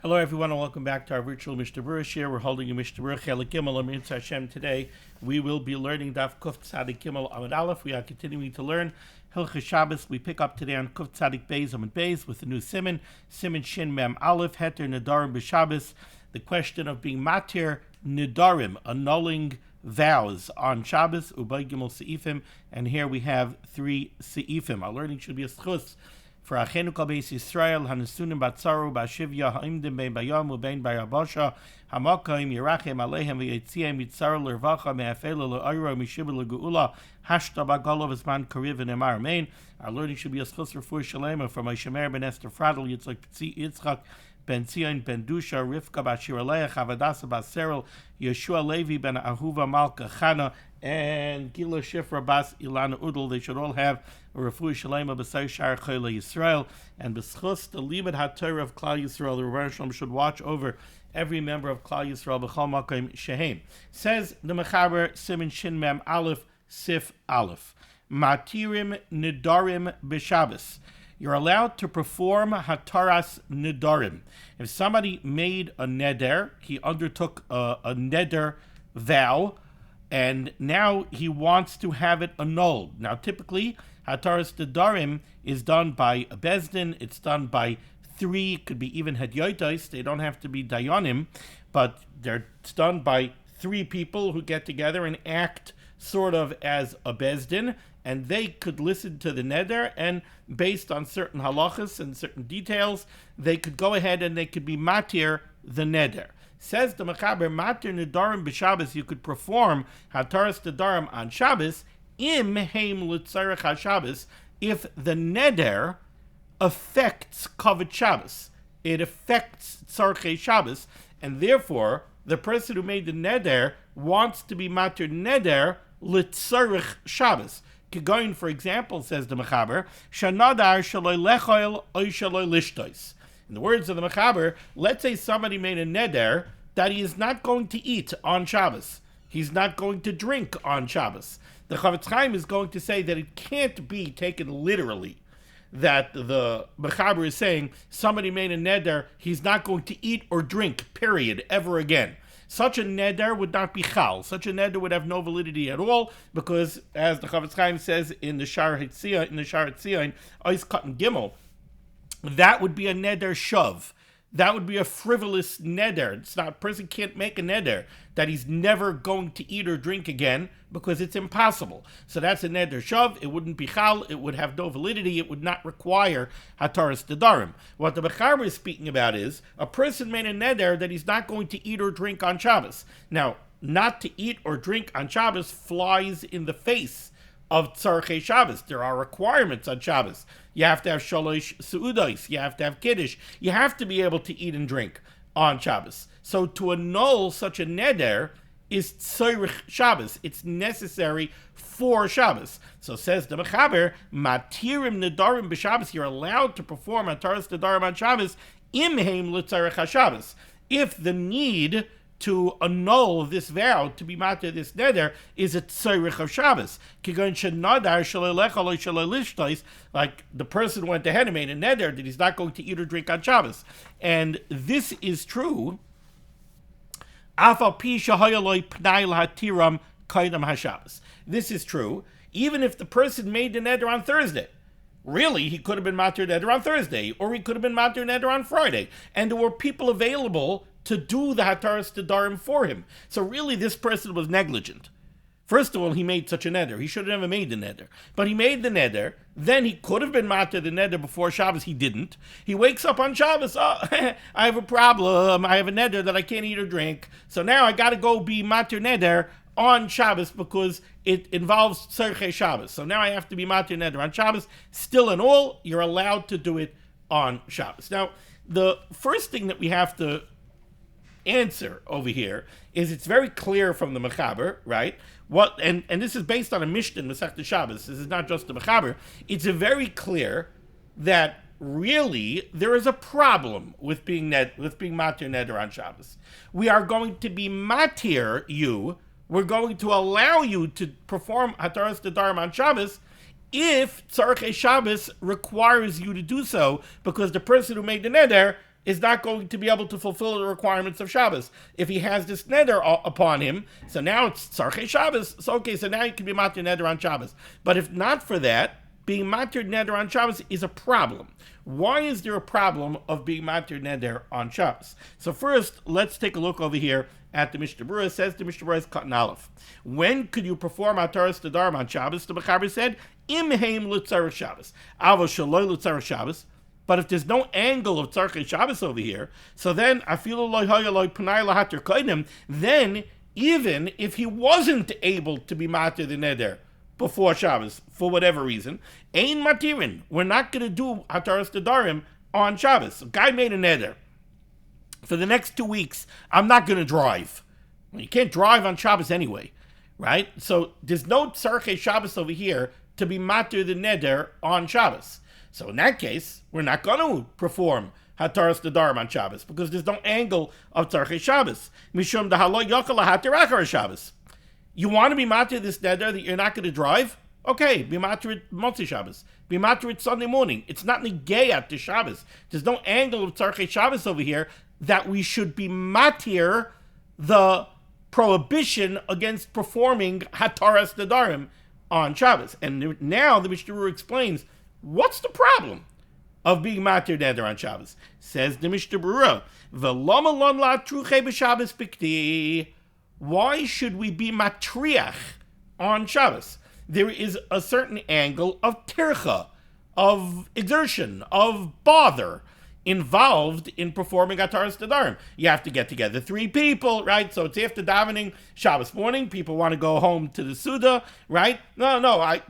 Hello, everyone, and welcome back to our virtual Mishnah Berurah share. We're holding a Mishnah Berurah Chelik Gimel Amir Hashem today. We will be learning Daf Kuf Tzadik Gimel Amud Aleph. We are continuing to learn Hilchos Shabbos. We pick up today on Kuf Tzadik Beis Amud Beis with the new Siman, Siman Shin Mem Aleph Heter Nedarim B'Shabbos. The question of being Matir Nedarim, annulling vows on Shabbos, Ubay Gimel Seifim, and here we have 3 Seifim. Our learning should be a schus for Achenu Kol Beis Yisrael, Hanesunim Batzaru, Bashivya, Ha'imdim Bein Bayam, Ubein Bayabasha, Hamakayim, Yerachem, Alehem, V'yetziim, Yitzar, L'Rvacha, Me'afela, L'Oira, Mishibah, L'Geula, Hashta Bagolov, Esman, Kariv, and Emar Main. Our learning should be a schus for Shalema from Shemer ben Esther Fradel, Yitzchak ben Tzion ben Dusha, Rivka Bashir Aleach, Havadasa Baserel, Yeshua Levi ben Ahuva Malka Chana, and Gila Shifra Bas Ilana Udal. They should all have a Refuah Shalema B'Sai Shar Chayla Yisrael, and B'schus the limud HaTorah of Klal Yisrael. The Rebbe Shalom should watch over every member of Klal Yisrael B'chol Makom Shehem. Says the Mechaber Siman Shin Mem Aleph Sif Aleph. Matirim Nedarim B'Shabbos. You're allowed to perform HaTorah's Nedarim. If somebody made a neder, he undertook a neder vow, and now he wants to have it annulled. Now, typically, HaTorah's Nedarim is done by a bezdin. It's done by 3, could be even hadyotos. They don't have to be dayanim, but it's done by 3 people who get together and act sort of as a bezdin, and they could listen to the neder, and based on certain halachas and certain details, they could go ahead and they could be matir the neder. Says the Mechaber, matir nedarim b'Shabbos, you could perform HaTorah's nedarim on Shabbos, im heim l'tzarech HaShabbos, if the neder affects kavod Shabbos. It affects tzarchei Shabbos, and therefore, the person who made the neder wants to be matir neder l'tzarech Shabbos. Going, for example, says the Mechaber, Shanadar shaloi lechoil oy shaloi lishtois. In the words of the Mechaber, let's say somebody made a neder that he is not going to eat on Shabbos. He's not going to drink on Shabbos. The Chavetz Chaim is going to say that it can't be taken literally, that the Mechaber is saying somebody made a neder, he's not going to eat or drink, period, ever again. Such a neder would not be chal. Such a neder would have no validity at all, because, as the Chavetz Chaim says in the Shar Hatzion, Ois Katan Gimel, that would be a neder shov. That would be a frivolous neder. It's not, a person can't make a neder that he's never going to eat or drink again, because it's impossible. So that's a neder shov. It wouldn't be chal. It would have no validity. It would not require HaTorah's nedarim. What the Mechaber is speaking about is a person made a neder that he's not going to eat or drink on Shabbos. Now, not to eat or drink on Shabbos flies in the face of tzarchei Shabbos. There are requirements on Shabbos. You have to have shalosh seudos. You have to have kiddush. You have to be able to eat and drink on Shabbos. So to annul such a neder is tzarech Shabbos. It's necessary for Shabbos. So says the Mechaber, matirim nedarim b'Shabbos. You're allowed to perform HaTorah's nedarim on Shabbos imheim l'tzarech HaShabbos. If the need to annul this vow, to be matir this neder, is a tzarech of Shabbos. Like the person went ahead and made a neder that he's not going to eat or drink on Shabbos. And this is true, this is true, even if the person made the neder on Thursday. Really, he could have been matir neder on Thursday, or he could have been matir neder on Friday. And there were people available to do the HaTorah's nedarim for him. So really, this person was negligent. First of all, he made such a neder. He should have never made the neder. But he made the neder. Then he could have been matir the neder before Shabbos. He didn't. He wakes up on Shabbos. Oh, I have a problem. I have a neder that I can't eat or drink. So now I got to go be matir neder on Shabbos because it involves tzarchei Shabbos. So now I have to be matir neder on Shabbos. Still and all, you're allowed to do it on Shabbos. Now, the first thing that we have to answer over here is it's very clear from the Mechaber, right? What and this is based on a Mishnah in Masechta Shabbos. This is not just the Mechaber. It's very clear that really there is a problem with being matir neder on Shabbos. We are going to be matir you. We're going to allow you to perform HaTorah's nedarim on Shabbos if tzarchei Shabbos requires you to do so, because the person who made the neder is not going to be able to fulfill the requirements of Shabbos. If he has this neder upon him, so now it's Tzarchei Shabbos, so okay, so now you can be matir neder on Shabbos. But if not for that, being matir neder on Shabbos is a problem. Why is there a problem of being matir neder on Shabbos? So first, let's take a look over here at the Mishnah Berurah. It says the Mishnah Berurah is cut in Aleph. When could you perform HaTorah Nedarim on Shabbos? The Mechaber said, Im heim l'tzarech Shabbos. Avo shaloi l'tzarech Shabbos. But if there's no angle of Tzarchei Shabbos over here, so then afilu loy haya loy panai lahater koidim, then even if he wasn't able to be matir the neder before Shabbos, for whatever reason, ein matirin, we're not going to do HaTorah Nedarim on Shabbos. A guy made a neder. For the next 2 weeks, I'm not going to drive. Well, you can't drive on Shabbos anyway, right? So there's no Tzarchei Shabbos over here to be matir the neder on Shabbos. So in that case, we're not going to perform HaTorah Nedarim on Shabbos because there's no angle of Tzarchei Shabbos. Mishum dahalo yochel lahatir achar Shabbos. You want to be matir this neder that you're not going to drive? Okay, be matir it Motzi Shabbos. Be matir it Sunday morning. It's not negayat to Shabbos. There's no angle of Tzarchei Shabbos over here that we should be matir the prohibition against performing HaTorah Nedarim on Shabbos. And now the Mishnah Berurah explains what's the problem of being matir neder on Shabbos. Says the Mishnah Berurah, V'lama lon la truchei b'Shabbos b'kti. Why should we be matriach on Shabbos? There is a certain angle of tircha, of exertion, of bother involved in performing HaTorah Nedarim. You have to get together 3 people, right? So it's after davening Shabbos morning. People want to go home to the Suda, right? No,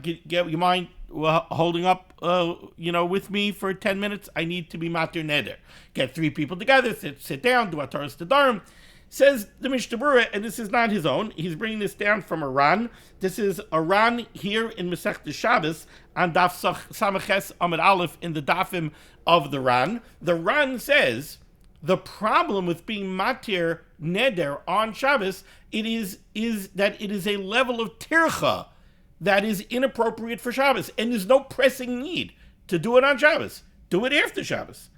you mind holding up, with me for 10 minutes? I need to be matir neder. Get 3 people together, sit down, do HaTorah Nedarim. Says the Mishnah Berurah, and this is not his own. He's bringing this down from a Ran. This is a Ran here in Masechta Shabbos on Daf Samaches Amud Aleph in the Dafim of the Ran. The Ran says the problem with being matir neder on Shabbos is that it is a level of tircha that is inappropriate for Shabbos, and there's no pressing need to do it on Shabbos. Do it after Shabbos.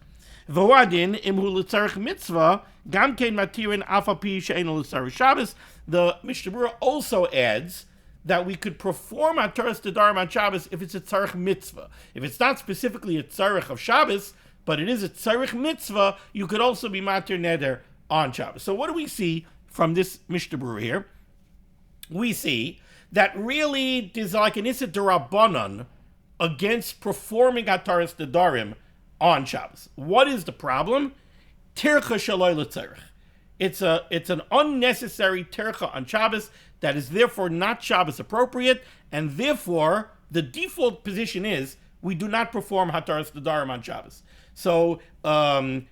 V'wadin imhu l'tzarech mitzvah gam kein matirin afapi she'enu l'tzarech Shabbos. The Mishnah Berurah also adds that we could perform HaTorah Nedarim on Shabbos if it's a tzarech mitzvah. If it's not specifically a tzarech of Shabbos, but it is a tzarech mitzvah, you could also be matir neder on Shabbos. So what do we see from this Mishnah Berurah here? We see that really there's like an issa d'Rabbanan against performing HaTorah Nedarim on Shabbos. What is the problem? Tircha shaloi l'tzarech. It's an unnecessary tircha on Shabbos that is therefore not Shabbos appropriate, and therefore the default position is we do not perform HaTorah Nedarim on Shabbos. So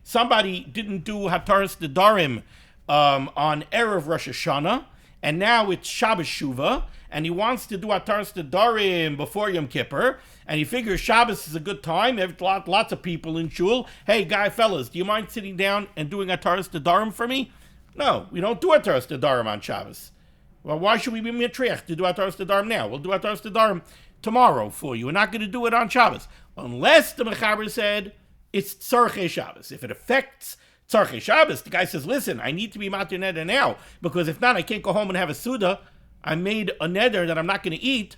somebody didn't do HaTorah Nedarim on Erev Rosh Hashanah, and now it's Shabbos Shuvah, and he wants to do HaTorah Nedarim before Yom Kippur, and he figures Shabbos is a good time. There's lots of people in shul. Hey, fellas, do you mind sitting down and doing HaTorah Nedarim for me? No, we don't do HaTorah Nedarim on Shabbos. Well, why should we be mitriach to do HaTorah Nedarim now? We'll do HaTorah Nedarim tomorrow for you. We're not going to do it on Shabbos. Unless the Mechaber said it's Tzarchei Shabbos. If it affects Tzarchei Shabbos, the guy says, listen, I need to be matir neder now, because if not, I can't go home and have a Suda. I made a neder that I'm not going to eat.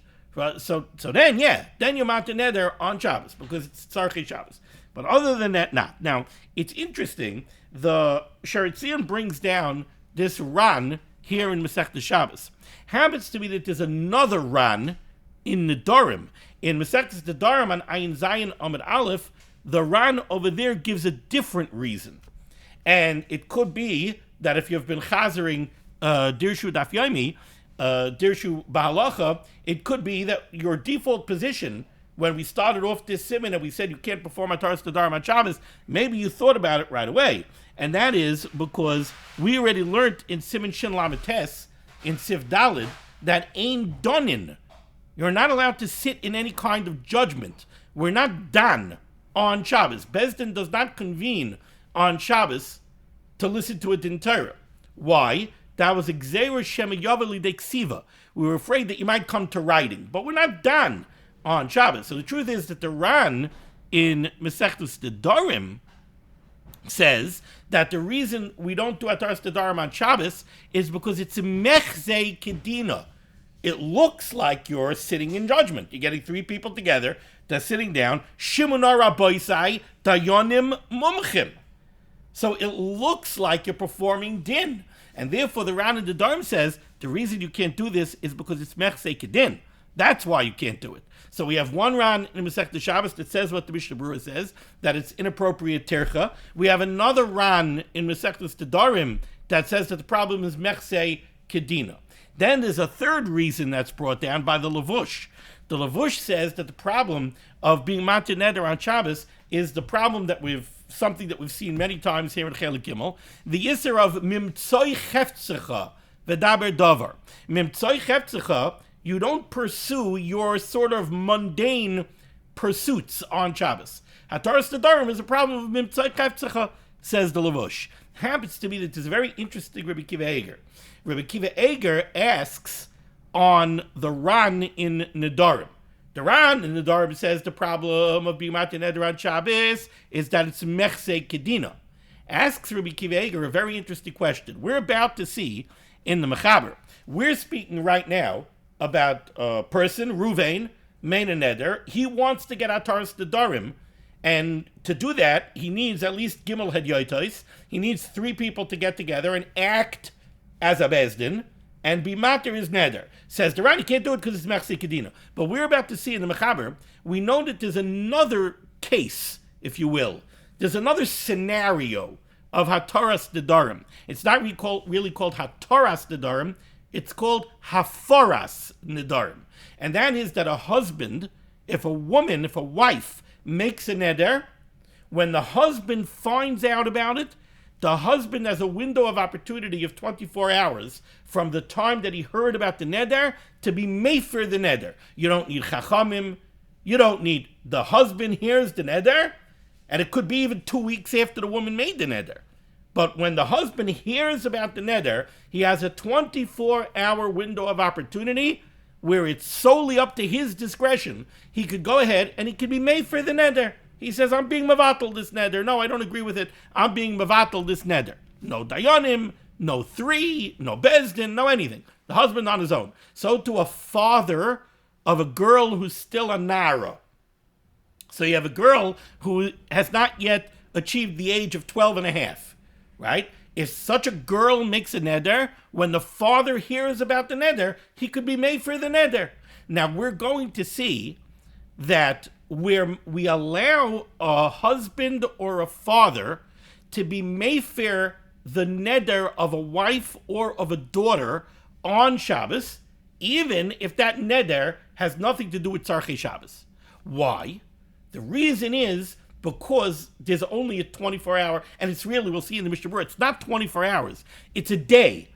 So then you're matir neder on Shabbos, because it's Tzarchei Shabbos. But other than that, not. Now, it's interesting, the Sheretzion brings down this Ran here in Masechta Shabbos. Happens to be that there's another Ran in Nedarim. In Masechta Nedarim on Ayin Zayin Amud Aleph, the Ran over there gives a different reason. And it could be that if you've been chazering Dirshu Daf Yomi, Dirshu Bahalacha, it could be that your default position, when we started off this Siman and we said you can't perform HaTorah Nedarim on Shabbos, maybe you thought about it right away. And that is because we already learned in Siman Shin Lametes, in Siv Dalid, that Ein Donin, you're not allowed to sit in any kind of judgment. We're not dan on Shabbos. Beis Din does not convene on Shabbos to listen to a Din Torah. Why? That was a Gzeira Shema Yaveli de Ksiva. We were afraid that you might come to writing, but we're not dan on Shabbos. So the truth is that the Ran in Masechtas Nedarim says that the reason we don't do HaTorah Nedarim on Shabbos is because it's a mechzei kedina. It looks like you're sitting in judgment. You're getting three people together, they're sitting down, Shimonah Rabboisai Dayonim Mumchim. So it looks like you're performing din. And therefore the Ran in the Dharm says the reason you can't do this is because it's mechzei kedin. That's why you can't do it. So we have one Ran in Masechta Shabbos that says what the Mishnah Berurah says, that it's inappropriate tercha. We have another Ran in Masechta Nedarim that says that the problem is mechzei kedina. Then there's a third reason that's brought down by the Levush. The Levush says that the problem of being Matan Neder on Shabbos is the problem that something that we've seen many times here in Chelik Gimel, the Isser of Mimtzoi Cheftzecha V'daber Davar. Mimtzoi Cheftzecha, you don't pursue your sort of mundane pursuits on Shabbos. HaTorah Nedarim is a problem of Mimtzoi Cheftzecha, says the Levush. Happens to be that there's a very interesting Rabbi Kiva Eger. Rabbi Kiva Eger asks on the Ran in Nedarim. The Ran in Nedarim says the problem of being Matan Neder on Shabbos is that it's mechzei kedina. Asks Rabbi Kiva Eger a very interesting question. We're about to see in the Mechaber. We're speaking right now about a person, Ruvain, Mein Neder. He wants to get HaTorah Nedarim, and to do that, he needs at least Gimel Hadyotos. He needs three people to get together and act as a Bezdin, and be mater is neder. Says the Ran, you can't do it because it's mechzei kedina. But we're about to see in the Mechaber, we know that there's another case, if you will. There's another scenario of HaTorah Nedarim. It's not really called HaTorah Nedarim, it's called Haforas Nedarim. And that is that a husband, if a wife makes a neder, when the husband finds out about it, the husband has a window of opportunity of 24 hours from the time that he heard about the neder to be mefer the neder. You don't need chachamim. You don't need the husband hears the neder, and it could be even 2 weeks after the woman made the neder. But when the husband hears about the neder, he has a 24-hour window of opportunity where it's solely up to his discretion. He could go ahead and he could be mefer the neder. He says, I'm being mevatel this neder. No, I don't agree with it. I'm being mevatel this neder. No dayanim, no three, no bezdin, no anything. The husband on his own. So to a father of a girl who's still a nara. So you have a girl who has not yet achieved the age of 12 and a half, right? If such a girl makes a neder, when the father hears about the neder, he could be made for the neder. Now we're going to see that where we allow a husband or a father to be mefer the neder of a wife or of a daughter on Shabbos, even if that neder has nothing to do with Tzarchei Shabbos. Why? The reason is because there's only a 24-hour, and it's really, we'll see in the Mishnah Berurah, it's not 24 hours, it's a day.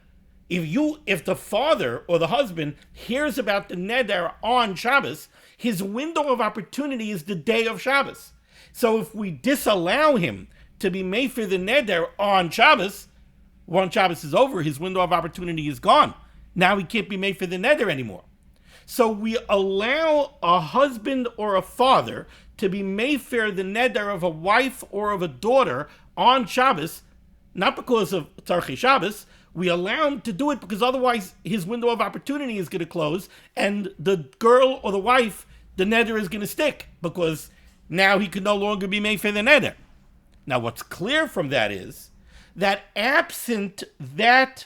If the father or the husband hears about the neder on Shabbos, his window of opportunity is the day of Shabbos. So if we disallow him to be made for the neder on Shabbos, once Shabbos is over, his window of opportunity is gone. Now he can't be made for the neder anymore. So we allow a husband or a father to be made for the neder of a wife or of a daughter on Shabbos, not because of Tzarchei Shabbos. We allow him to do it because otherwise his window of opportunity is going to close, and the girl or the wife, the neder is going to stick because now he can no longer be made for the neder. Now what's clear from that is that absent that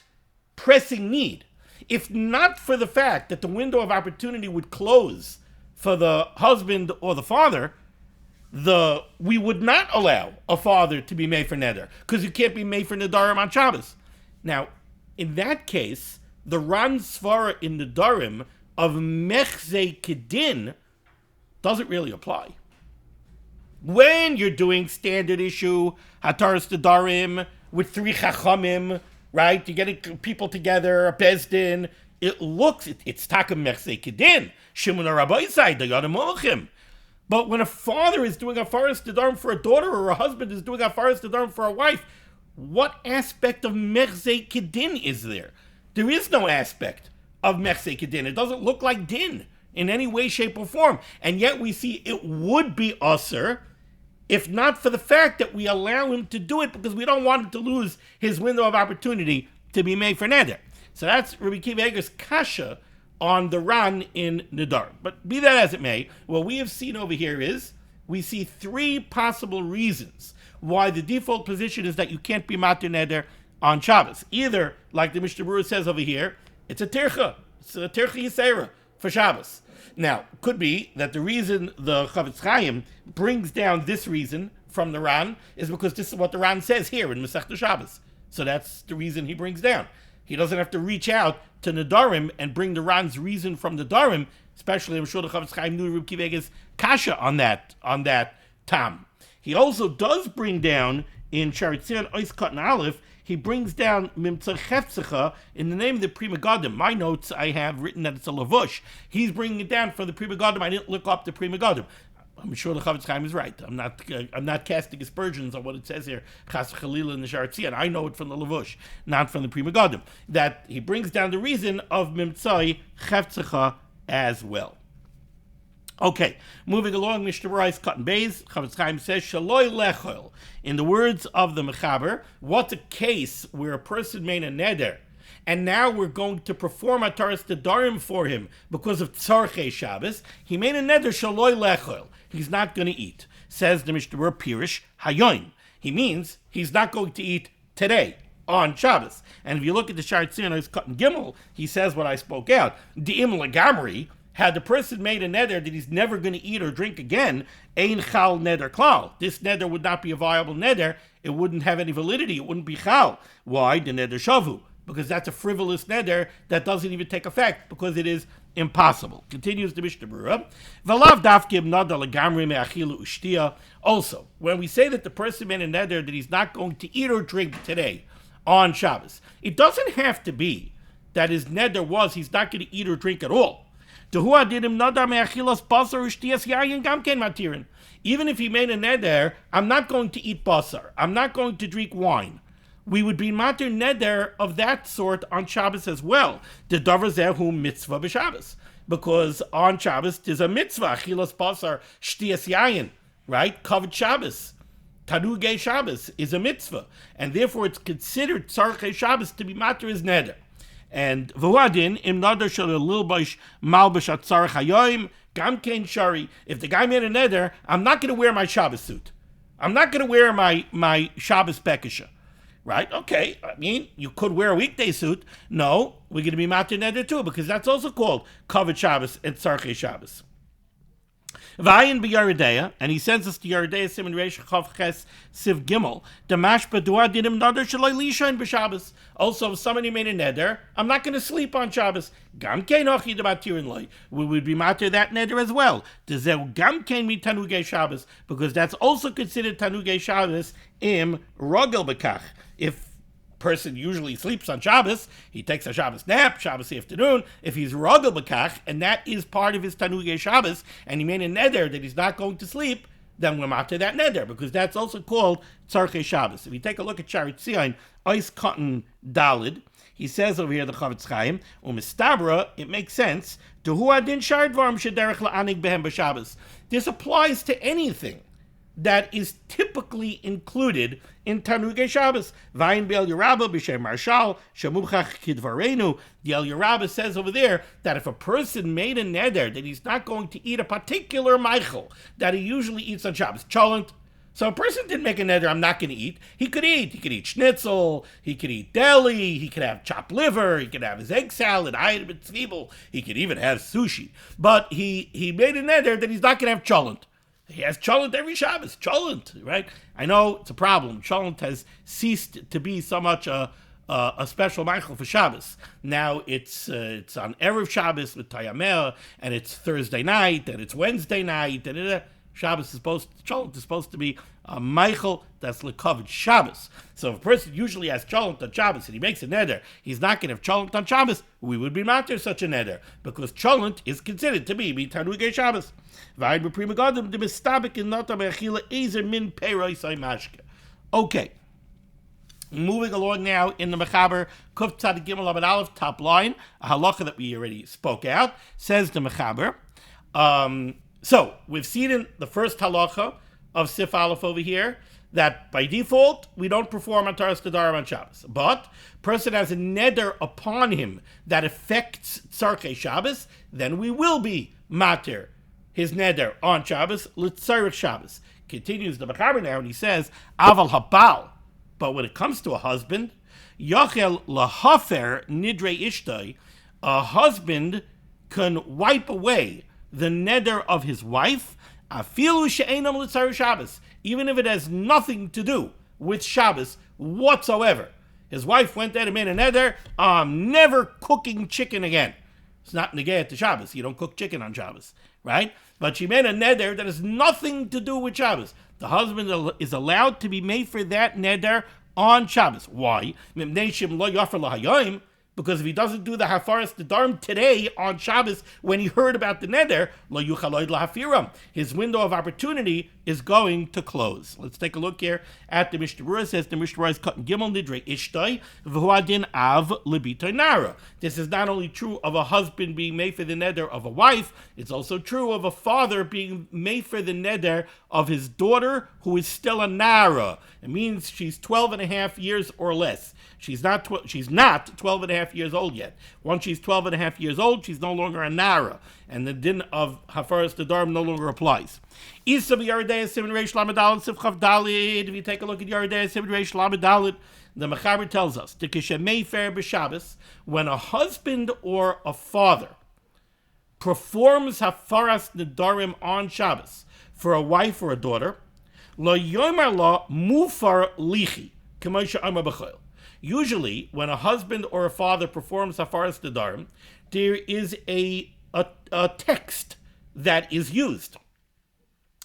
pressing need, if not for the fact that the window of opportunity would close for the husband or the father, we would not allow a father to be made for neder because you can't be made for nedarim on Shabbos. Now, in that case, the Ran Svara in Nedarim of mechzei kedin doesn't really apply. When you're doing standard issue HaTorah Nedarim with three chachamim, right? You're getting people together, a bezdin. It's takem mechzei kedin. Shimonah Rabboisai Dayanim Mumchim. But when a father is doing HaTorah Nedarim for a daughter, or a husband is doing HaTorah Nedarim for a wife, what aspect of mechzei kedin is there? There is no aspect of mechzei kedin. It doesn't look like din in any way, shape, or form. And yet we see it would be usher if not for the fact that we allow him to do it because we don't want him to lose his window of opportunity to be made for neder. So that's Rabbi Akiva Eiger's kasha on the Ran in Nidar. But be that as it may, what we have seen over here is we see three possible reasons why the default position is that you can't be matir neder on Shabbos. Either, like the Mishnah Berurah says over here, it's a tircha yisera for Shabbos. Now, could be that the reason the Chavetz Chaim brings down this reason from the Ran is because this is what the Ran says here in Masechta Shabbos. So that's the reason he brings down. He doesn't have to reach out to Nedarim and bring the Ran's reason from the Nedarim, especially I'm sure the Chavetz Chaim knew Reb Akiva Eiger's kasha on that tam. He also does bring down in Sharitzion Ois Katan Aleph, he brings down Mimtzah Chefzecha in the name of the Pri Megadim. My notes I have written that it's a lavush. He's bringing it down from the Pri Megadim. I didn't look up the Pri Megadim. I'm sure the Chavetz Chaim is right. I'm not casting aspersions on what it says here. Chas Chalila in the Sharitzion. I know it from the lavush, not from the Pri Megadim. That he brings down the reason of Mimtzah Chefzecha as well. Okay, moving along, Mishnah Berurah Cotton Bays, Chavetz Chaim says, Shaloi lechol. In the words of the Mechaber, what's a case where a person made a neder, and now we're going to perform HaTorah's Nedarim for him because of Tzarchei Shabbos. He made a neder, Shaloi lechol. He's not going to eat. Says the Mishnah Berurah Pirish, Hayoim. He means he's not going to eat today, on Shabbos. And if you look at the Sharitzion Ois Katan Gimel, he says what I spoke out. Di'im legamri, had the person made a neder that he's never going to eat or drink again, ein chal neder klal. This neder would not be a viable neder. It wouldn't have any validity. It wouldn't be chal. Why? The neder shavu. Because that's a frivolous neder that doesn't even take effect because it is impossible. Continues the Mishnah Berurah. V'lav dafkim neder legamri me'achilu ushtia. Also, when we say that the person made a neder that he's not going to eat or drink today on Shabbos, it doesn't have to be that his neder was he's not going to eat or drink at all. Even if he made a neder, I'm not going to eat basar, I'm not going to drink wine, we would be matir neder of that sort on Shabbos as well. The davar zehu mitzvah b'Shabbos, because on Shabbos there's a mitzvah, achilas basar shtiyas yayin, right? Kavod Shabbos, tanugei Shabbos is a mitzvah, and therefore it's considered tzarchei Shabbos to be matir as neder. And v'huadin im nadar shel lilbash malbash atzar chayoim gam kein shari. If the guy made a neder, I'm not going to wear my Shabbos suit. I'm not going to wear my Shabbos bekisha. Right? Okay. I mean, you could wear a weekday suit. No, we're going to be matir neder too, because that's also called kavod Shabbos and tzarchei Shabbos. Vayin b'Yeridea, and he sends us to Yeridea Siman Reish Chav Ches Siv Gimel. Damash b'dua dinim nadar shaloi lishain b'Shabbos. Also, if somebody made a neder, I'm not going to sleep on Shabbos. Gam kein ochi d'matirin loy. We would be matir that neder as well. Dezeu gam kein mi tanugei Shabbos, because that's also considered tanugei Shabbos im rogel b'kach. If person usually sleeps on Shabbos, he takes a Shabbos nap, Shabbos afternoon, if he's rogel b'kach, and that is part of his tanugei Shabbos, and he made a neder that he's not going to sleep, then we're matir that neder, because that's also called tzarchei Shabbos. If you take a look at Sharitzion Ois Katan Dalid, he says over here, the Chavetz Chaim, u'mistabra, it makes sense, Dehu adin shar dvarim shederech la'anig behem b'Shabbos. This applies to anything that is typically included in Tanugei Shabbos. Vayin be'el Yerabah b'shem marshal shemuchach kidvarenu. The El Yerabah says over there that if a person made a neder that he's not going to eat a particular meichel that he usually eats on Shabbos, cholent. So a person didn't make a neder, I'm not going to eat. He could eat. He could eat schnitzel. He could eat deli. He could have chopped liver. He could have his egg salad, ayid b'tzvibel. He could even have sushi. But he made a neder that he's not going to have cholent. He has cholent every Shabbos. Cholent, right? I know it's a problem. Cholent has ceased to be so much a special meichel for Shabbos. Now it's on Erev Shabbos with Tayameh, and it's Thursday night, and it's Wednesday night, and Shabbos is cholent is supposed to be a meichel that's lekavod Shabbos. So if a person usually has cholent on Shabbos and he makes a neder, he's not going to have cholent on Shabbos, we would be matir such a neder, because cholent is considered to be tanugei Shabbos. Okay. Moving along now in the Mechaber, Kuf Tzadik Gimel Amud Aleph, top line, a halacha that we already spoke out, says the Mechaber. So we've seen in the first halacha of Sif Aleph over here, that by default, we don't perform HaTorah Nedarim on Shabbos. But person has a neder upon him that affects Tzarchei Shabbos, then we will be matir his neder on Shabbos, l'tzarech Shabbos. Continues the Mechaber now, and he says, Aval habal. But when it comes to a husband, Yachel lahafer nidrei ishtoi, a husband can wipe away the neder of his wife, afilu she'enam l'tzarech Shabbos, even if it has nothing to do with Shabbos whatsoever. His wife went there and made a neder, I'm never cooking chicken again. It's not negayat to Shabbos. You don't cook chicken on Shabbos, right? But she made a neder that has nothing to do with Shabbos. The husband is allowed to be made for that neder on Shabbos. Why? Because if he doesn't do the Hafaras Nedarim today on Shabbos when he heard about the neder, lo yuchaloid lahafiram, his window of opportunity is going to close. Let's take a look here at the Mishnah Berurah. It says the Mishnah Berurah is cut gimel nidrei ishtoi v'huadin av libitoi nara. This is not only true of a husband being made for the neder of a wife, it's also true of a father being made for the neder of his daughter who is still a nara. It means she's 12 and a half years or less. She's not 12 and a half years old yet. Once she's 12 and a half years old, she's no longer a nara, and the din of Hafaras Nedarim no longer applies. If you take a look at Yeridei Siman Reish Lamed Dalet, the Mechaber tells us, when a husband or a father performs Hafaras Nedarim on Shabbos for a wife or a daughter, lo yomer lo mufar lichi, k'moshe amar b'choil. Usually, when a husband or a father performs Hafaras Nedarim, there is a text that is used.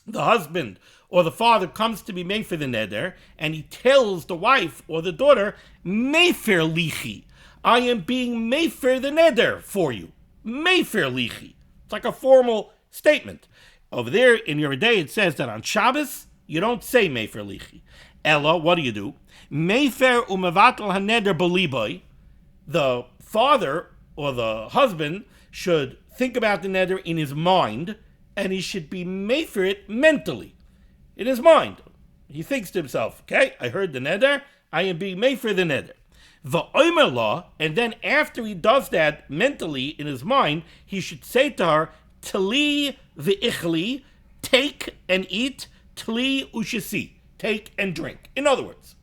The husband or the father comes to be made for the neder, and he tells the wife or the daughter, Mefer lichi, I am being made for the neder for you. Mefer lichi. It's like a formal statement. Over there in your day, it says that on Shabbos, you don't say Mefer lichi. Ella, what do? Mefer umevatel haneder beliboy. The father or the husband should think about the neder in his mind, and he should be made for it mentally, in his mind. He thinks to himself, okay, I heard the neder, I am being made for the neder. V'omer law, and then after he does that mentally in his mind, he should say to her, Tli v'ichli, take and eat, Tli ushisi, take and drink. In other words,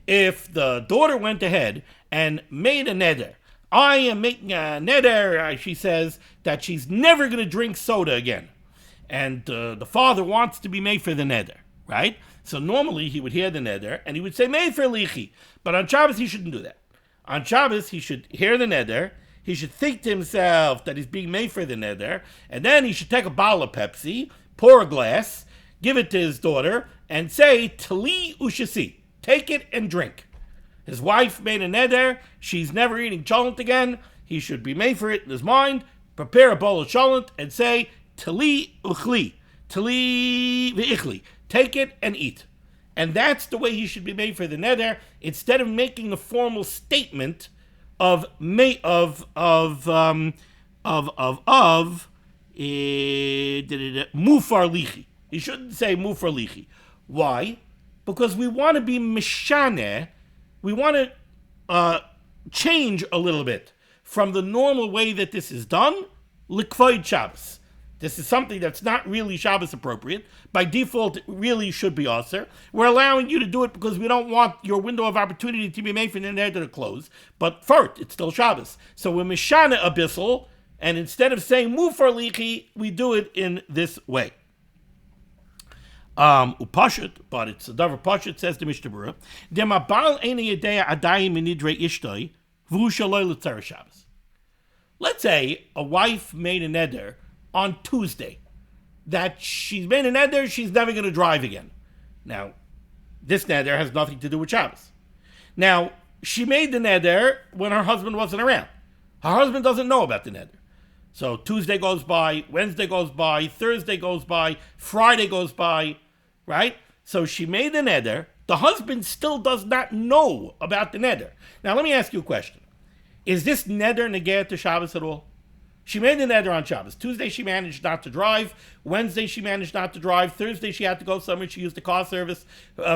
if the daughter went ahead and made a neder, I am making a neder, she says, that she's never going to drink soda again. And the father wants to be made for the neder, right? So normally he would hear the neder and he would say, made for lichi. But on Shabbos he shouldn't do that. On Shabbos he should hear the neder, he should think to himself that he's being made for the neder, and then he should take a bottle of Pepsi, pour a glass, give it to his daughter, and say, Tali ushasi, take it and drink. His wife made a neder, she's never eating cholent again, he should be made for it in his mind, prepare a bowl of cholent, and say, Tali uchli, tali v'ichli, take it and eat. And that's the way he should be made for the neder, instead of making a formal statement of mufar lichi. He shouldn't say mufar lichi. Why? Because we want to be mishaneh, we want to change a little bit from the normal way that this is done, likvoid Shabbos. This is something that's not really Shabbos appropriate. By default, it really should be aser. We're allowing you to do it because we don't want your window of opportunity to be made for the neder to close. But first, it's still Shabbos. So we're mishana abyssal, and instead of saying mufar lichi, we do it in this way. Upashut, but it's a davar pashut, says the Mishnah Berurah. Demabal ene yedea adayim minidrei ishtoi v'hu shaloi l'tzareh Shabbos. Let's say a wife made a neder on Tuesday that she's made a neder, she's never going to drive again. Now, this neder has nothing to do with Shabbos. Now, she made the neder when her husband wasn't around. Her husband doesn't know about the neder. So Tuesday goes by, Wednesday goes by, Thursday goes by, Friday goes by, right? So she made the neder. The husband still does not know about the neder. Now, let me ask you a question. Is this neder negayat to Shabbos at all? She made a neder on Shabbos. Tuesday she managed not to drive. Wednesday she managed not to drive. Thursday she had to go somewhere. She used the car service.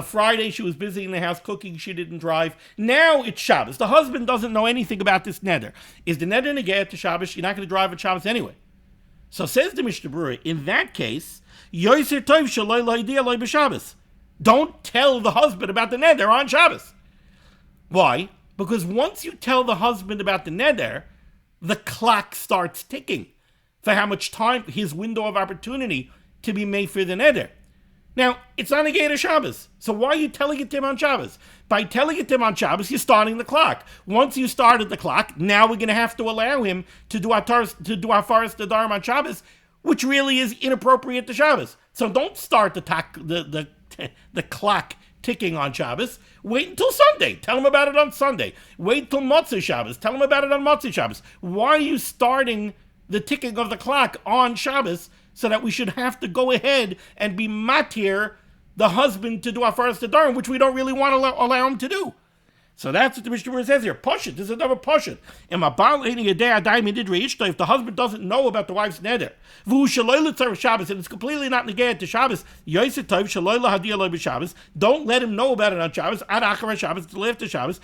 Friday she was busy in the house cooking. She didn't drive. Now it's Shabbos. The husband doesn't know anything about this neder. Is the neder negayah to Shabbos? You're not going to drive on Shabbos anyway. So says the Mishnah Berurah, in that case, Yoser Tov Shaloi Loidia Loi B'Shabbos. Don't tell the husband about the neder on Shabbos. Why? Because once you tell the husband about the neder, the clock starts ticking for how much time, his window of opportunity to be made for the neder. Now, it's not a gate of Shabbos, so why are you telling it to him on Shabbos? By telling it to him on Shabbos, you're starting the clock. Once you started the clock, now we're going to have to allow him to do our forest Nadarim on Shabbos, which really is inappropriate to Shabbos. So don't start the clock ticking on Shabbos. Wait until Sunday. Tell him about it on Sunday. Wait till Motzei Shabbos. Tell him about it on Motzei Shabbos. Why are you starting the ticking of the clock on Shabbos so that we should have to go ahead and be matir the husband to do our forest Nadarim, which we don't really want to allow him to do? So that's what the Mishnah Berurah says here. Push it. This is another push it. If the husband doesn't know about the wife's neder, and it's completely not negated to Shabbos, don't let him know about it on Shabbos, till after Shabbos,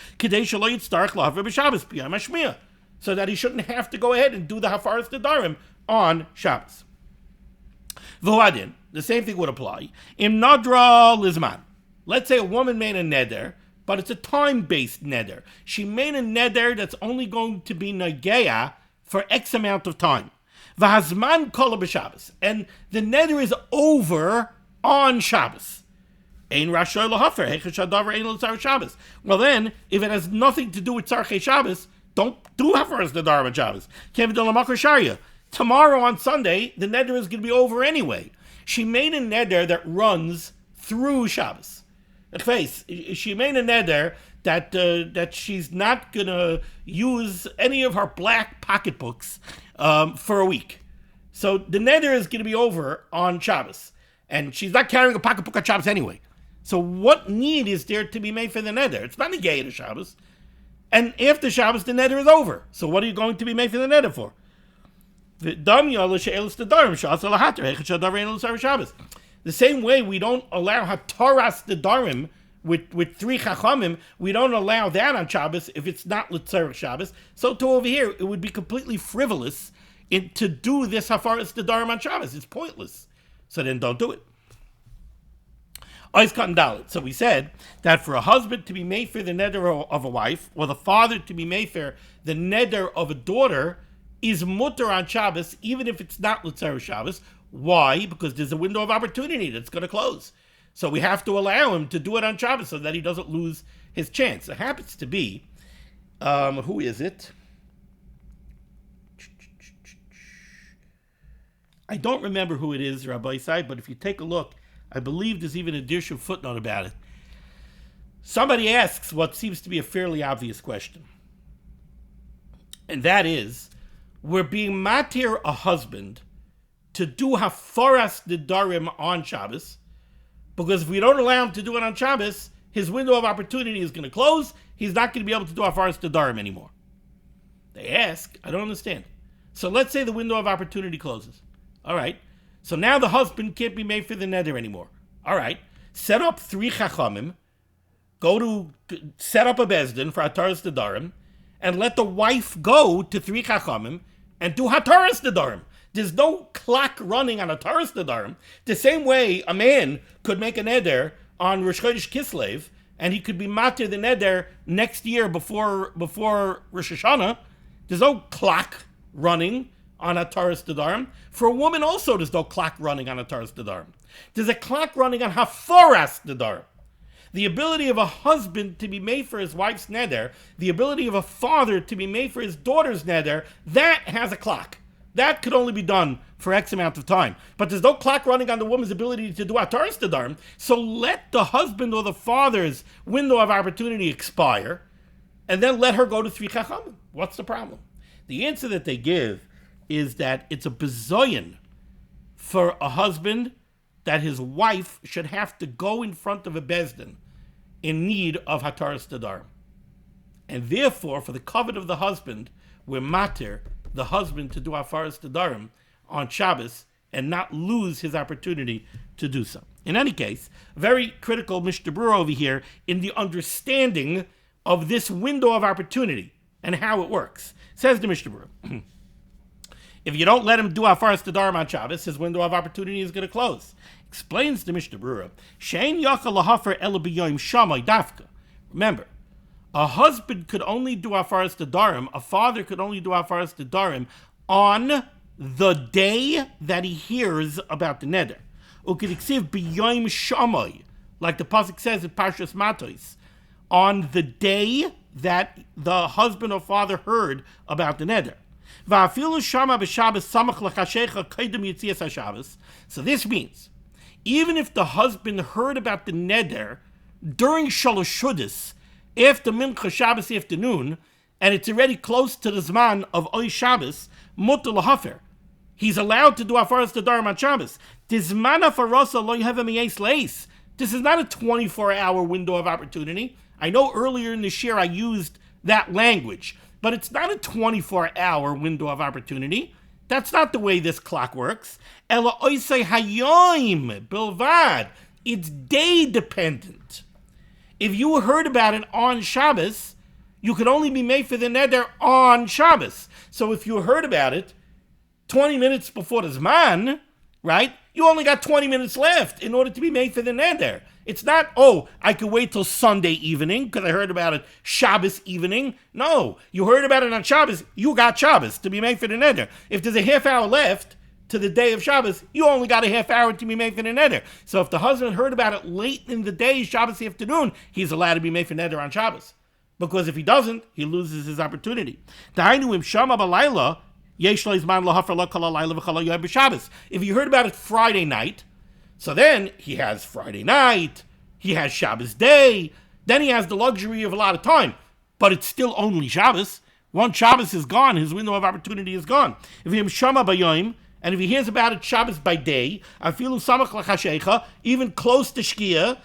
so that he shouldn't have to go ahead and do the hafaras nedarim on Shabbos. The same thing would apply. Im nadra lizman. Let's say a woman made a neder, but it's a time-based neder. She made a neder that's only going to be nageya for X amount of time. V'hazman kol b'Shabbos, and the neder is over on Shabbos. Ein rashoy lahafer hechesh hadavar ein l'tzar Shabbos. Well then, if it has nothing to do with tzarchei Shabbos, don't do hafaras nadarim on Shabbos. Tomorrow on Sunday, the neder is going to be over anyway. She made a neder that runs through Shabbos. She made a neder that she's not going to use any of her black pocketbooks for a week. So the neder is going to be over on Shabbos. And she's not carrying a pocketbook on Shabbos anyway. So what need is there to be made for the neder? It's not a gate of Shabbos. And after Shabbos, the neder is over. So what are you going to be made for the neder for? The same way we don't allow HaTorah Nedarim with three Chachamim, we don't allow that on Shabbos if it's not L'tzarech Shabbos. So too over here, it would be completely frivolous to do this Hafaras Nedarim on Shabbos. It's pointless. So then don't do it. So we said that for a husband to be made for the neder of a wife, or the father to be made for the neder of a daughter, is mutter on Shabbos, even if it's not L'tzarech Shabbos. Why? Because there's a window of opportunity that's going to close. So we have to allow him to do it on Shabbos so that he doesn't lose his chance. It happens to be, who is it? I don't remember who it is, Rabbi Isai, but if you take a look, I believe there's even a Dirshu footnote about it. Somebody asks what seems to be a fairly obvious question. And that is, we're being matir a husband to do hafaras nedarim on Shabbos, because if we don't allow him to do it on Shabbos, his window of opportunity is going to close. He's not going to be able to do hafaras nedarim anymore. They ask, I don't understand. So let's say the window of opportunity closes. All right. So now the husband can't be made for the neder anymore. All right. Set up three chachamim, set up a bezdin for hataras nedarim, and let the wife go to three chachamim and do hataras nedarim. There's no clock running on hataras nedarim. The same way a man could make a neder on Rosh Chodesh Kislev, and he could be matir the neder next year before Rosh Hashanah. There's no clock running on hataras nedarim. For a woman also, there's no clock running on hataras nedarim. There's a clock running on hafaras nedarim. The ability of a husband to be made for his wife's neder, the ability of a father to be made for his daughter's neder, that has a clock. That could only be done for X amount of time. But there's no clock running on the woman's ability to do hataras nedarim, so let the husband or the father's window of opportunity expire, and then let her go to three chachamim. What's the problem? The answer that they give is that it's a bizoyan for a husband that his wife should have to go in front of a bezdin in need of hataras nedarim. And therefore, for the covet of the husband, we're matir the husband to do Hafaras Nedarim on Shabbos and not lose his opportunity to do so. In any case, very critical Mishnah Berurah over here in the understanding of this window of opportunity and how it works. Says the Mishnah Berurah, if you don't let him do Hafaras Nedarim on Shabbos, his window of opportunity is going to close. Explains the Mishnah Berurah, Shein yachal lahafer ela b'yom shamai dafka. Remember, a husband could only do Hafaras Nedarim, a father could only do Hafaras Nedarim on the day that he hears about the neder. Ukidiksiv b'yom shamai, like the pasuk says in Parshas Matos, on the day that the husband or father heard about the neder. So this means, even if the husband heard about the neder during Shalosh Shudas, after Mincha Shabbos afternoon, and it's already close to the Zman of Oy Shabbos, mutar lahafer. He's allowed to do Hafaras Nedarim on Shabbos. This is not a 24-hour window of opportunity. I know earlier in this year I used that language, but it's not a 24-hour window of opportunity. That's not the way this clock works. Ela oisei hayoim bilvad. It's day dependent. If you heard about it on Shabbos, you could only be made for the neder on Shabbos. So if you heard about it 20 minutes before the Zman, right, you only got 20 minutes left in order to be made for the neder. It's not, I could wait till Sunday evening because I heard about it Shabbos evening. No, you heard about it on Shabbos, you got Shabbos to be made for the neder. If there's a half hour left to the day of Shabbos, you only got a half hour to be made for the neder. So if the husband heard about it late in the day, Shabbos afternoon, he's allowed to be made for neder on Shabbos. Because if he doesn't, he loses his opportunity. If you heard about it Friday night, so then he has Friday night, he has Shabbos day, then he has the luxury of a lot of time, but it's still only Shabbos. Once Shabbos is gone, his window of opportunity is gone. If he shama bayoim, and if he hears about it Shabbos by day, even close to Shkia,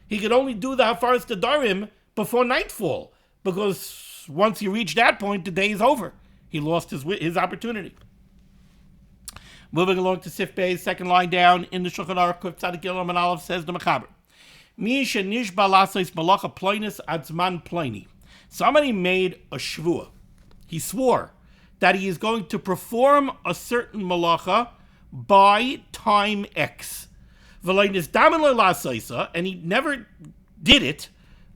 he could only do the Hafaras Nedarim before nightfall, because once you reach that point, the day is over. He lost his opportunity. Moving along to Sif Bey's second line down in the Shulchan Aruch, Kuf Tzadik Gimel Amud Aleph, says the Mechaber, Mi shenishba lasos malacha ploinus ad zman ploini. Somebody made a shvua. He swore that he is going to perform a certain malacha by time X. V'loinis damen lo lasoisa, and he never did it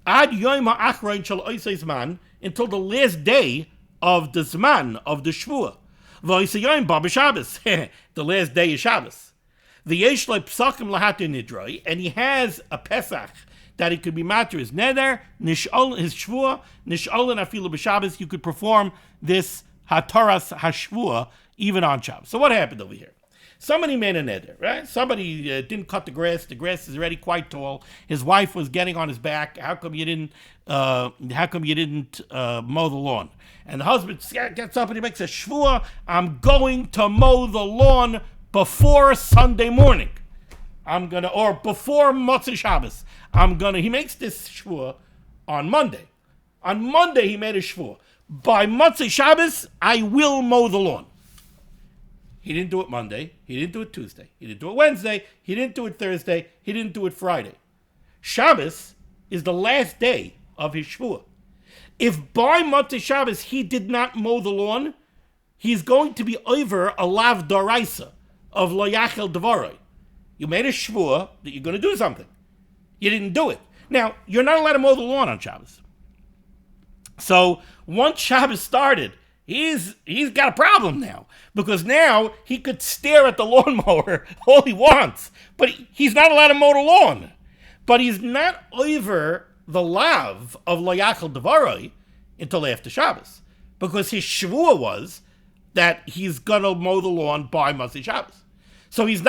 ad yom ha'achron shel oisei zman, until the last day of the Zman, of the Shvuah. V'oisayim ba b'Shabbos. The last day is Shabbos. V'yesh lo psakim lahatir nidroi, and he has a Pesach that he could be matter his neder, nishol his Shvuah, nishol afilu b'Shabbos. You could perform this HaTorah HaShvuah even on Shabbos. So what happened over here? Somebody made a neder, right? Somebody didn't cut the grass. The grass is already quite tall. His wife was getting on his back. How come you didn't mow the lawn? And the husband gets up and he makes a shvuah. I'm going to mow the lawn before Sunday morning. Or before Motzei Shabbos. He makes this shvuah on Monday. On Monday he made a shvuah. By Motzei Shabbos, I will mow the lawn. He didn't do it Monday. He didn't do it Tuesday. He didn't do it Wednesday. He didn't do it Thursday. He didn't do it Friday. Shabbos is the last day of his shvuah. If by Motzei Shabbos he did not mow the lawn, he's going to be over a lav doraisa of lo yachel devaroi. You made a shvuah that you're going to do something. You didn't do it. Now, you're not allowed to mow the lawn on Shabbos. So once Shabbos started, he's got a problem now, because now he could stare at the lawnmower all he wants, but he's not allowed to mow the lawn. But he's not over the lav of lo yachel devaroi until after Shabbos, because his shvuah was that he's gonna mow the lawn by Motzei Shabbos. So he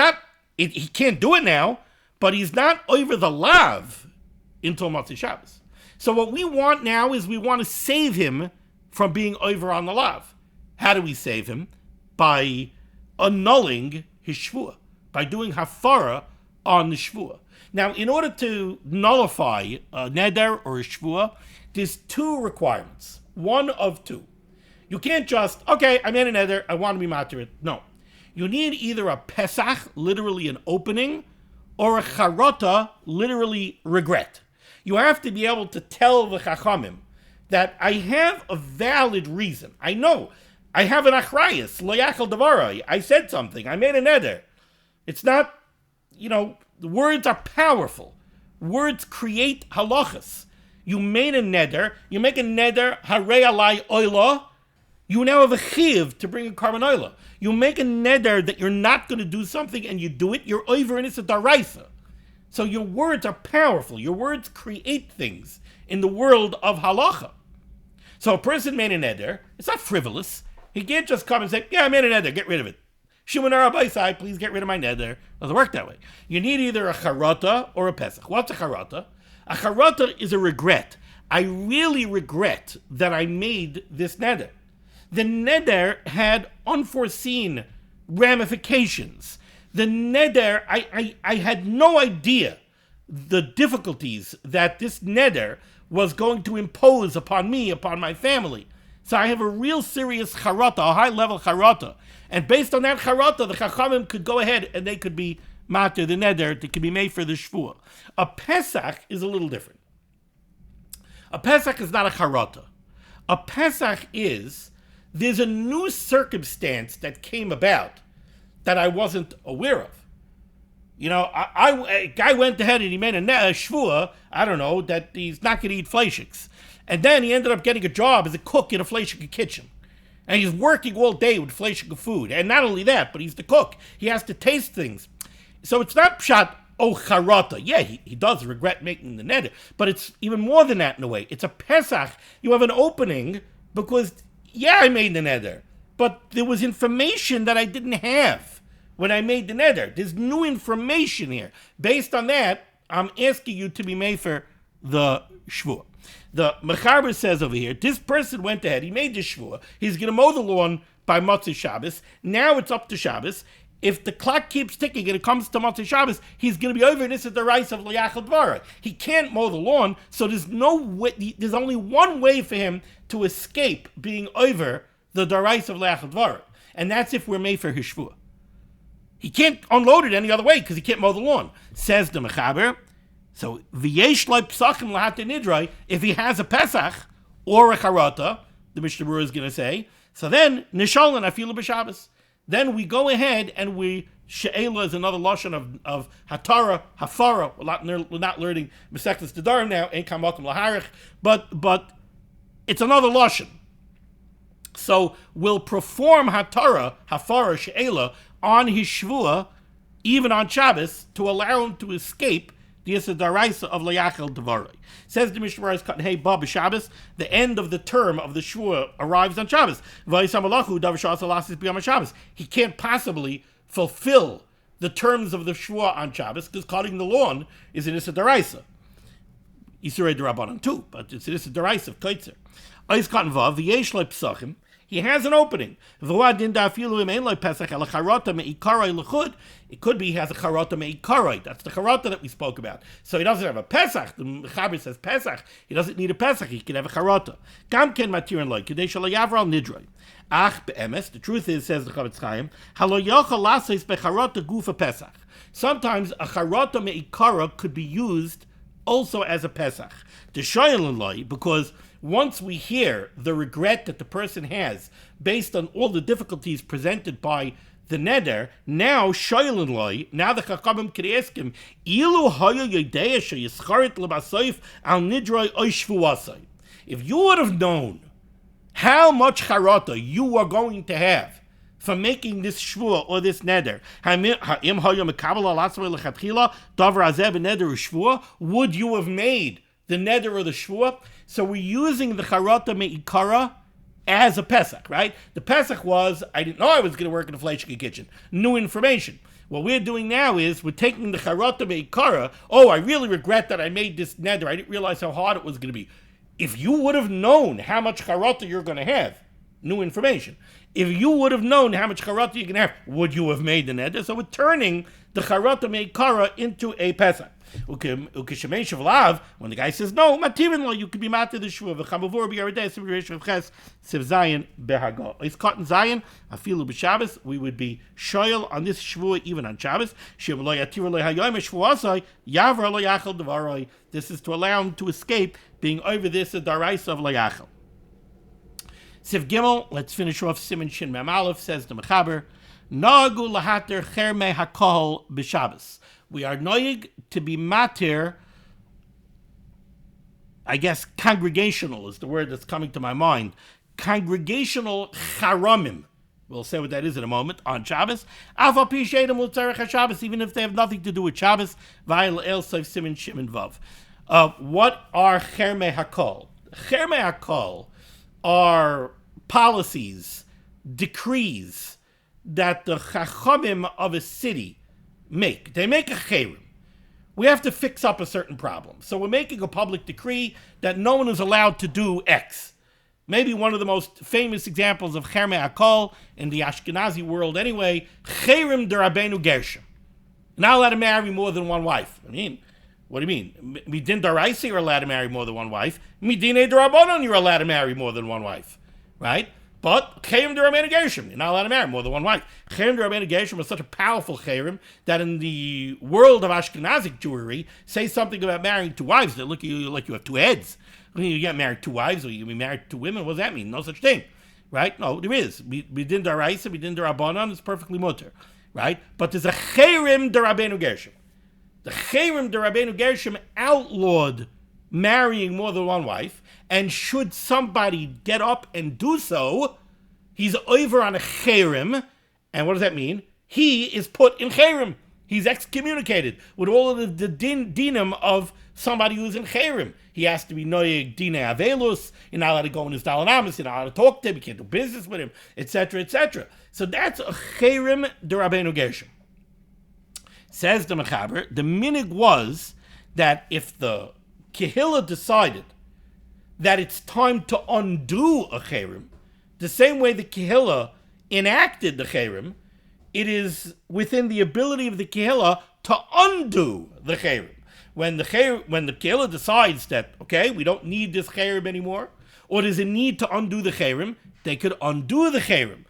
can't do it now, but he's not over the lav until Motzei Shabbos. So what we want now is we want to save him from being over on the lav. How do we save him? By annulling his shvuah, by doing hafara on the shvuah. Now, in order to nullify a neder or a shvuah, there's two requirements. One of two. You can't just, okay, I made a neder, I want to be matir. No. You need either a pesach, literally an opening, or a charata, literally regret. You have to be able to tell the chachamim that I have a valid reason. I know. I have an achrayus, lo yachal devarai. I said something. I made a neder. It's not, the words are powerful. Words create halachas. You made a neder. You make a neder, harei alai oila. You now have a chiv to bring a carbon oila. You make a neder that you're not going to do something and you do it, you're over and it's a daraisa. So your words are powerful. Your words create things in the world of halacha. So a person made a neder. It's not frivolous. He can't just come and say, yeah, I made a neder, get rid of it. Shimon Rabbi side, please get rid of my neder. It doesn't work that way. You need either a charata or a pesach. What's a charata? A charata is a regret. I really regret that I made this neder. The neder had unforeseen ramifications. The neder, I had no idea the difficulties that this neder was going to impose upon me, upon my family. So I have a real serious charata, a high-level charata. And based on that charata, the chachamim could go ahead and they could be matir, the neder, that could be made for the shvuah. A pesach is a little different. A pesach is not a charata. A pesach is, there's a new circumstance that came about that I wasn't aware of. A guy went ahead and he made a shvuah, I don't know, that he's not going to eat fleishiks. And then he ended up getting a job as a cook in a fleishik kitchen. And he's working all day with fleishik food. And not only that, but he's the cook. He has to taste things. So it's not pshat, charata. Yeah, he does regret making the neder. But it's even more than that in a way. It's a pesach. You have an opening because, yeah, I made the neder. But there was information that I didn't have when I made the neder. There's new information here. Based on that, I'm asking you to be made for the shvuah. The Mechaber says over here, this person went ahead, he made the shvuah, he's going to mow the lawn by Motzei Shabbos. Now it's up to Shabbos. If the clock keeps ticking and it comes to Motzei Shabbos, he's going to be over this at the rice of L'Yachal Dvarah. He can't mow the lawn, so there's no way, there's only one way for him to escape being over the Darais of L'Yachal Dvarah, and that's if we're made for his shvuah. He can't unload it any other way because he can't mow the lawn. Says the Mechaber, so v'yesh lo psachim lahat nidrei, if he has a pesach or a charata, the Mishnah Berurah is going to say, so then nishalan afilu b'Shabbos. Then we go ahead and we she'ela is another lashon of HaTorah, hafara. We're not learning Masechtas Nedarim now, ein kamakom laharich, but it's another lashon. So we'll perform HaTorah, hafara, she'ela on his shvuah, even on Shabbos, to allow him to escape the Daraisa of L'Yachal Devarai. Says the Mishnah Berurah, cut hey Bob Shabbos, the end of the term of the Shvuah arrives on Shabbos. He can't possibly fulfill the terms of the Shvuah on Shabbos because cutting the lawn is an Issa Daraisa. Yisrei D'Rabbanan too, but it's an Issa Daraisa of Kaitzer. Ois Katan Vav, V'yesh Lo Psachim, he has an opening. It could be he has a charata me'ikarai. That's the charata that we spoke about. So he doesn't have a pesach. The Mechaber says pesach. He doesn't need a pesach. He can have a charata. Gam ken matirin loy kedei shelo yavral nidroi. Ach be'emes. The truth is, says the Chavetz Chaim, halo yochel lasos becharata gufa pesach. Sometimes a charata me'ikara could be used also as a pesach. The shoyelin loy, because once we hear the regret that the person has based on all the difficulties presented by the neder, now shoylin loy, now the chachamim could ask him, ilu hayu yodea sheyischarit lebasoif al nidroi oishvuasai. If you would have known how much charata you are going to have for making this shvuah or this neder, would you have made the neder or the shvuah? So we're using the charata me'ikara as a pesach, right? The pesach was, I didn't know I was going to work in a fleishik kitchen. New information. What we're doing now is we're taking the charata me'ikara. Oh, I really regret that I made this neder. I didn't realize how hard it was going to be. If you would have known how much charata you're going to have, new information. If you would have known how much charata you can have, would you have made the neder? So we're turning the charata meikara into a pesach. When the guy says no, matirin lo, you could be matir the shvuah. V'chamavur b'yaredei sivrish of ches siv zayin behaga. It's cotton zayin afilu b'Shabbos. We would be shoyel on this shvuah even on Shabbos. Shem lo yatir lo hayom shvuasai yavra lo yachal devaroi. This is to allow him to escape being over this a daraisa of lo yachal. Siv Gimel, let's finish off Siman Shin Mem Aleph, says the Mechaber, Nagu lahater chermei hakol b'Shabbos. We are noyig to be matir, I guess congregational is the word that's coming to my mind. Congregational charamim. We'll say what that is in a moment, on Shabbos. Afal pi she'edim l'tzarech haShabbos, even if they have nothing to do with Shabbos. V'ayil el soif simin shimin vav. What are chermei hakol? Chermei hakol are policies, decrees that the chachamim of a city make. They make a cherem. We have to fix up a certain problem. So we're making a public decree that no one is allowed to do X. Maybe one of the most famous examples of chermei hakol in the Ashkenazi world anyway, cherem d'Rabbeinu Gershom. Not allowed to marry more than one wife. I mean, what do you mean? Midin d'Oraisa, you're allowed to marry more than one wife. Midin d'Rabbanon, you're allowed to marry more than one wife. Right? But cherem d'Rabbeinu Gershom, you're not allowed to marry more than one wife. Cherem d'Rabbeinu Gershom was such a powerful cherem that in the world of Ashkenazic Jewry, say something about marrying two wives, they look at you like you have two heads. You get married two wives, or you be married to women. What does that mean? No such thing, right? No, there is. Midin d'Oraisa, midin d'Rabbanon is perfectly mutter, right? But there's a cherem d'Rabbeinu Gershom. The cherem d'Rabbeinu Gershom outlawed marrying more than one wife, and should somebody get up and do so, he's over on a cherem, and what does that mean? He is put in cherem. He's excommunicated with all of the dinim of somebody who's in cherem. He has to be noyeg dine avelus. You're not allowed to go in his dalanamis. You're not allowed to talk to him. You can't do business with him, etc., etc. So that's a cherem d'Rabbeinu Gershom. Says the Mechaber, the minig was that if the Kehillah decided that it's time to undo a cherem, the same way the Kehillah enacted the cherem, it is within the ability of the Kehillah to undo the cherem. When the Kehillah decides that, okay, we don't need this cherem anymore, or there's a need to undo the cherem, they could undo the cherem.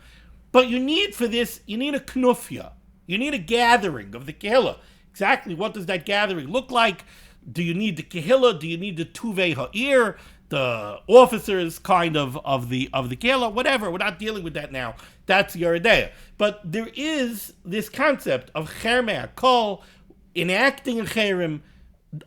But you need for this, you need a knufya. You need a gathering of the Kehillah. Exactly what does that gathering look like? Do you need the Kehillah? Do you need the Tuvei Ha'ir? The officers kind of the Kehillah? Whatever. We're not dealing with that now. That's your idea. But there is this concept of chermei hakol, enacting a cherem,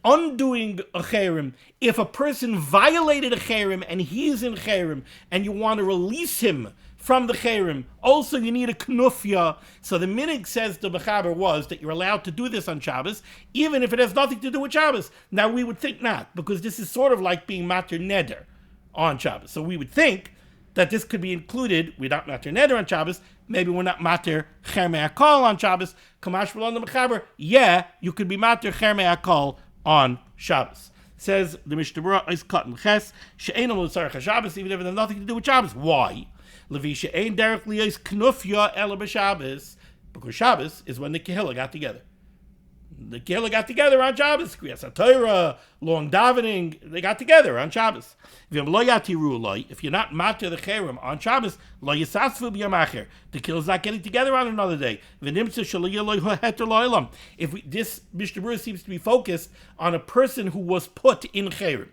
undoing a cherem. If a person violated a cherem and he's in cherem and you want to release him from the cherem, also you need a knufya. So the minig, says the Mechaber, was that you're allowed to do this on Shabbos, even if it has nothing to do with Shabbos. Now we would think not, because this is sort of like being matir neder on Shabbos. So we would think that this could be included. We're not matir neder on Shabbos. Maybe we're not matir chermei hakol on Shabbos. Kamash on the Mechaber, yeah, you could be matir chermei hakol on Shabbos. Says the Mishnah Berurah is cotton ches she'ein l'tzarech haShabbos, even if it has nothing to do with Shabbos. Why? Levisha ain't derech liyos knufya ela b'Shabbos, because Shabbos is when the Kehillah got together. The Kehillah got together on Shabbos. Kriyas HaTorah, long davening, they got together on Shabbos. If you're not matir the cherem on Shabbos, lo yisasvu b'yamacher. The Kehillah's not getting together on another day. This Mishnah Berurah seems to be focused on a person who was put in cherem.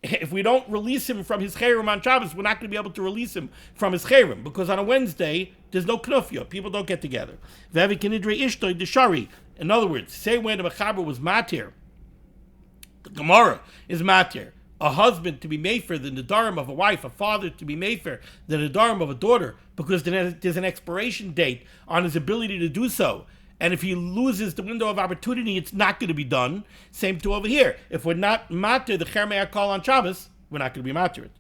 If we don't release him from his cherem on Shabbos, we're not going to be able to release him from his cherem, because on a Wednesday, there's no knufya. People don't get together. In other words, same way the Mechaber was matir, the Gemara is matir. A husband to be mefer the nedarim of a wife, a father to be mefer the nedarim of a daughter, because there's an expiration date on his ability to do so. And if he loses the window of opportunity, it's not going to be done. Same to over here. If we're not matir the chermei hakol on Shabbos, we're not going to be matir it.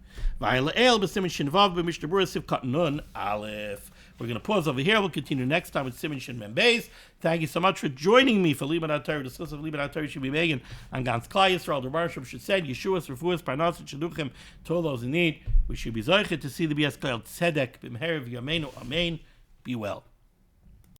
We're going to pause over here. We'll continue next time with Siman Shin Mem Beis. Thank you so much for joining me for limud HaTorah. The source of limud HaTorah should be Megan and Gans Klai Yisrael. The Baruch should say Yeshua's Refuas Parnas and Shaduchim to all those in need. We should be zoichet to see the Bias Klal Tzedek B'mherev Yameinu Amen. Be well.